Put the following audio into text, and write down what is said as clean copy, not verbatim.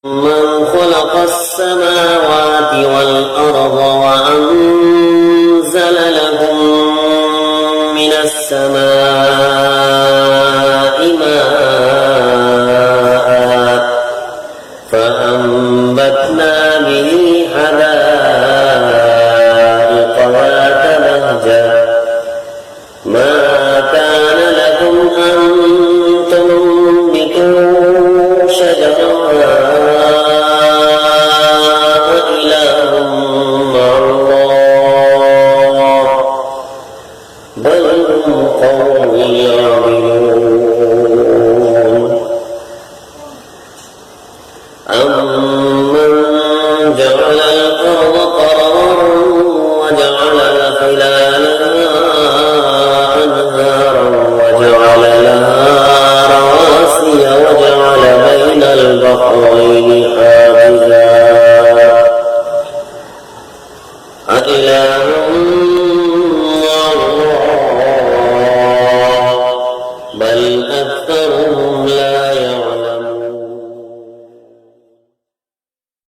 من خلق السماوات والأرض وأنزل لهم من السماء ماء فأنبتنا به حدائق ذات بهجة ما كان لكم أن تنبتوا شجرها إله مع الله بل هم قوم يعملون أمن جعل الأرض قرارا وجعل خلالها أنهارا وجعل لها رواسي وجعل بين البحرين حاجزا أإله